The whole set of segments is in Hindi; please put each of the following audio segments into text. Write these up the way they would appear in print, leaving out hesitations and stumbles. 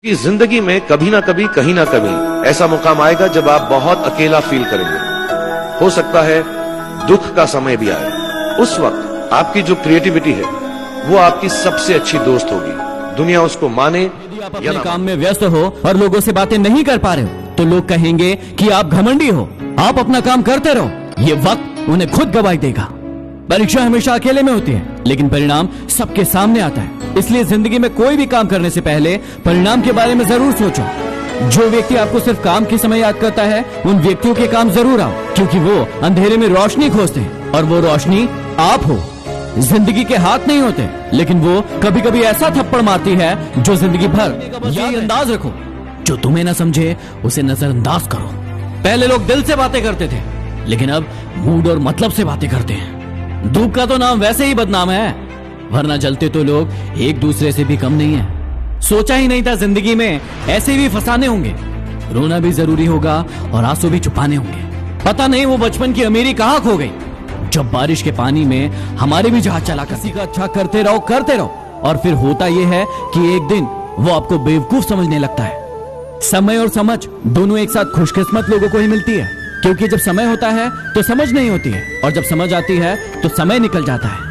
कि जिंदगी में कभी ना कभी कहीं ना कभी ऐसा मुकाम आएगा जब आप बहुत अकेला फील करेंगे। हो सकता है दुख का समय भी आए। उस वक्त आपकी जो क्रिएटिविटी है वो आपकी सबसे अच्छी दोस्त होगी। दुनिया उसको माने यदि आप अपने काम में व्यस्त हो और लोगों से बातें नहीं कर पा रहे हो तो लोग कहेंगे कि आप घमंडी हो। आप अपना काम करते रहो, ये वक्त उन्हें खुद गवाही देगा। परीक्षा हमेशा अकेले में होती है लेकिन परिणाम सबके सामने आता है। इसलिए जिंदगी में कोई भी काम करने से पहले परिणाम के बारे में जरूर सोचो। जो व्यक्ति आपको सिर्फ काम के समय याद करता है उन व्यक्तियों के काम जरूर आओ, क्योंकि वो अंधेरे में रोशनी खोजते हैं और वो रोशनी आप हो। जिंदगी के हाथ नहीं होते लेकिन वो कभी कभी ऐसा थप्पड़ मारती है जो जिंदगी भर याद अंदाज रखो। जो तुम्हें ना समझे उसे नजरअंदाज करो। पहले लोग दिल से बातें करते थे लेकिन अब मूड और मतलब से बातें करते हैं। धूप का तो नाम वैसे ही बदनाम है, वरना जलते तो लोग एक दूसरे से भी कम नहीं है। सोचा ही नहीं था जिंदगी में ऐसे भी फसाने होंगे। रोना भी जरूरी होगा और आंसू भी छुपाने होंगे। पता नहीं वो बचपन की अमीरी कहाँ खो गई जब बारिश के पानी में हमारे भी जहाज चला। किसी का अच्छा करते रहो और फिर होता यह है कि एक दिन वो आपको बेवकूफ समझने लगता है। समय और समझ दोनों एक साथ खुशकिस्मत लोगों को ही मिलती है, क्योंकि जब समय होता है तो समझ नहीं होती है और जब समझ आती है तो समय निकल जाता है।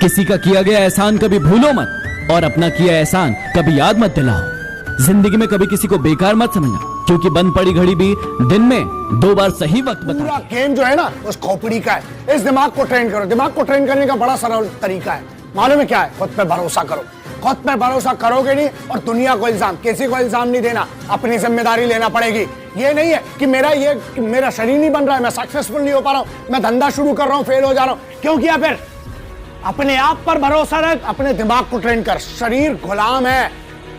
किसी का किया गया एहसान कभी भूलो मत और अपना किया एहसान कभी याद मत दिलाओ। जिंदगी में कभी किसी को बेकार मत समझना, क्योंकि बंद पड़ी घड़ी भी दिन में 2 बार सही वक्त बताती है। पूरा गेम जो है ना उस खोपड़ी का है। इस दिमाग को ट्रेन करो। दिमाग को ट्रेन करने का बड़ा सरल तरीका है, मालूम है क्या है? खुद पे भरोसा करो। खुद पे भरोसा करोगे नहीं और दुनिया को इल्जाम, किसी को इल्जाम नहीं देना, अपनी जिम्मेदारी लेना पड़ेगी। ये नहीं है कि मेरा शरीर नहीं बन रहा है, मैं सक्सेसफुल नहीं हो पा रहा हूं, मैं धंधा शुरू कर रहा हूं, फेल हो जा रहा हूं। क्यों किया? फिर अपने आप पर भरोसा रख, अपने दिमाग को ट्रेन कर। शरीर गुलाम है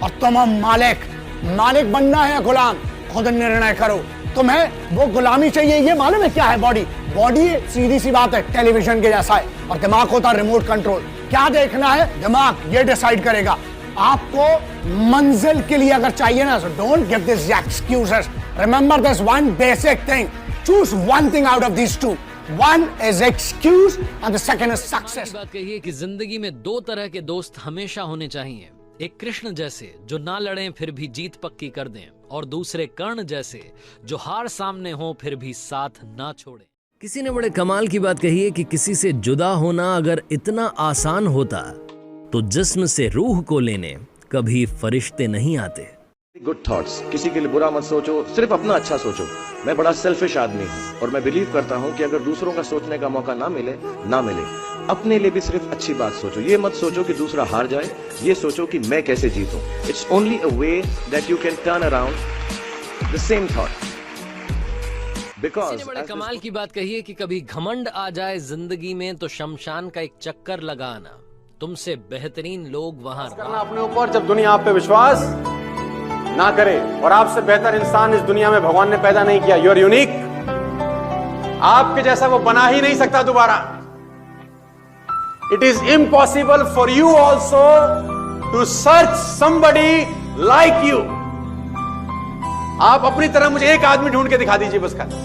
और तुम मालिक बनना है। गुलाम खुद निर्णय करो। तुम्हें वो गुलामी चाहिए। ये मालूम है क्या है? बॉडी सीधी सी बात है, टेलीविजन के जैसा है और दिमाग होता है रिमोट कंट्रोल। क्या देखना है? दिमाग ये डिसाइड करेगा। आपको मंजिल के लिए अगर चाहिए ना, don't give this excuses. Remember this one basic thing, choose one thing out of this two. One is excuse and the second is success. बात कही है कि जिंदगी में 2 तरह के दोस्त हमेशा होने चाहिए। एक कृष्ण जैसे जो ना लड़ें फिर भी जीत पक्की कर दें, और दूसरे कर्ण जैसे जो हार सामने हो फिर भी साथ ना छोड़े। किसी ने बड़े कमाल की बात कही है कि किसी से जुदा होना अगर इतना आसान होता तो जिस्म से रूह को लेने कभी फरिश्ते नहीं आते। Good thoughts. किसी के लिए बुरा मत सोचो, सिर्फ अपना अच्छा सोचो। मैं बड़ा सेल्फिश आदमी हूँ और मैं बिलीव करता हूँ कि अगर दूसरों का सोचने का मौका ना मिले, अपने लिए भी सिर्फ अच्छी बात सोचो। ये मत सोचो कि दूसरा हार जाए, ये सोचो कि मैं कैसे जीतूं। It's only a way that you can turn around the same thought. Because बड़े कमाल की बात कही है कि कभी घमंड आ जाए जिंदगी में तो शमशान का एक चक्कर लगाना। तुमसे बेहतरीन लोग वहां करना अपने ऊपर जब दुनिया आप पे विश्वास ना करे। और आपसे बेहतर इंसान इस दुनिया में भगवान ने पैदा नहीं किया। You are unique. आपके जैसा वो बना ही नहीं सकता दोबारा। It is impossible for you also to search somebody like you. आप अपनी तरह मुझे एक आदमी ढूंढ के दिखा दीजिए बस खाली।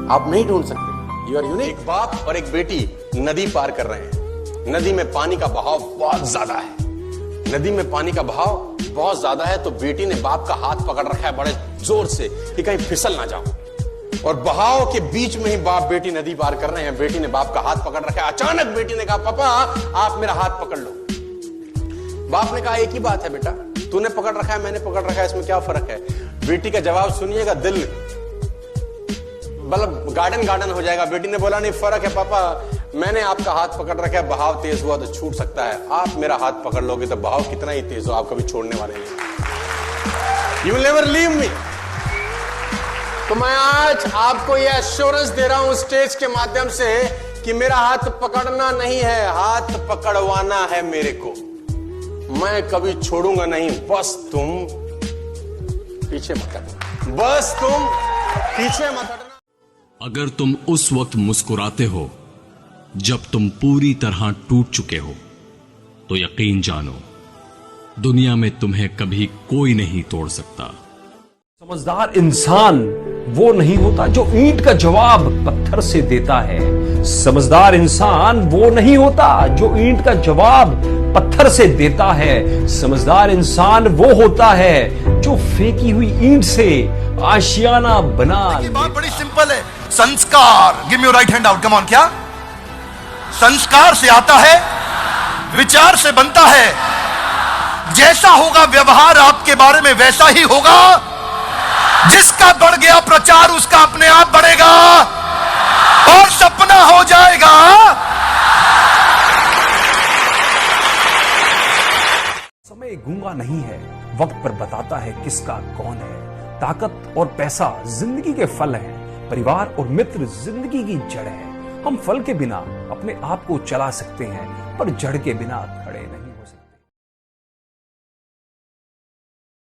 आप नहीं ढूंढ सकते। You are unique. एक बाप और एक बेटी नदी पार कर रहे हैं। नदी में पानी का बहाव बहुत ज्यादा है। नदी में पानी का बहाव बहुत ज्यादा है तो बेटी ने बाप का हाथ पकड़ रखा है बड़े जोर से कि कहीं फिसल ना जाओ। और बहाव के बीच में ही बाप बेटी नदी पार कर रहे हैं। बेटी ने बाप का हाथ पकड़ रखा है। अचानक बेटी ने कहा, पापा आप मेरा हाथ पकड़ लो। बाप ने कहा, एक ही बात है बेटा, तूने पकड़ रखा है मैंने पकड़ रखा है, इसमें क्या फर्क है? बेटी का जवाब सुनिएगा, दिल मतलब गार्डन हो जाएगा। बेटी ने बोला, नहीं फर्क है पापा, मैंने आपका हाथ पकड़ रखा है, बहाव तेज हुआ तो छूट सकता है। आप मेरा हाथ पकड़ लोगे तो बहाव कितना ही तेज हो आप कभी छोड़ने वाले नहीं। You will never leave me. तो मैं आज आपको यह एश्योरेंस दे रहा हूं स्टेज के माध्यम से कि मेरा हाथ पकड़ना नहीं है, हाथ पकड़वाना है मेरे को। मैं कभी छोड़ूंगा नहीं, बस तुम पीछे मत हटना। बस तुम पीछे मत हटना। अगर तुम उस वक्त मुस्कुराते हो जब तुम पूरी तरह टूट चुके हो तो यकीन जानो दुनिया में तुम्हें कभी कोई नहीं तोड़ सकता। समझदार इंसान वो नहीं होता जो ईंट का जवाब पत्थर से देता है। समझदार इंसान वो नहीं होता जो ईंट का जवाब पत्थर से देता है। समझदार इंसान वो होता है जो फेंकी हुई ईंट से आशियाना बना ले। बात बड़ी सिंपल है, संस्कार। Give me your right hand out, come on. क्या संस्कार से आता है, विचार से बनता है। जैसा होगा व्यवहार आपके बारे में वैसा ही होगा। जिसका बढ़ गया प्रचार उसका अपने आप बढ़ेगा और सपना हो जाएगा। समय गूंगा नहीं है, वक्त पर बताता है किसका कौन है। ताकत और पैसा जिंदगी के फल हैं, परिवार और मित्र जिंदगी की जड़ है। हम फल के बिना अपने आप को चला सकते हैं पर जड़ के बिना खड़े